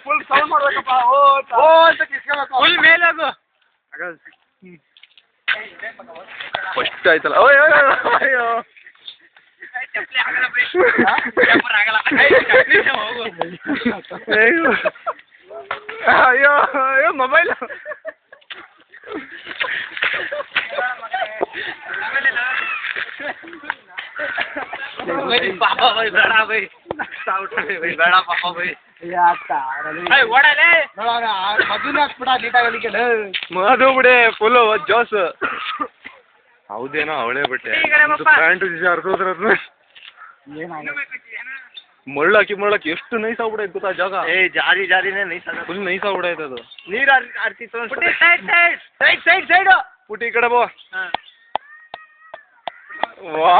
full sound ಮಾಡ್ಬೇಕಪ್ಪ full ಮೇಲಾಗು first ಆಯ್ತಲ್ಲ ಅಯ್ಯೋ ಅಯ್ಯೋ ಅಯ್ಯೋ ಮೊಬೈಲ್ पापा भाई बड़ा भाई बड़ा पापा भाई ಮದು ಬಿಡೆ ಫುಲ್ ಜೋಸ್ ಹೌದೇನೋ ಅವಳೇ ಬಿಟ್ಟೆ ಪ್ಯಾಂಟ್ ಹರಿಸೋದ್ರ ಮಳ್ಳಾಕಿ ಎಷ್ಟು ನೈಸ್ ಆಗ್ಬಿಡೈತೆ ಗೊತ್ತಾ ಜಾಗ ಜಾರಿನೇ ನೈಸ್ ಫುಲ್ ನೈಸ್ ಆಗ್ಬಿಡೈತೆ ಅದು ನೀರು ಆರ್ತಿತ್ತು ಸೈಡ್ ಪುಟಿ ಈ ಕಡೆ ಬೋ ವಾ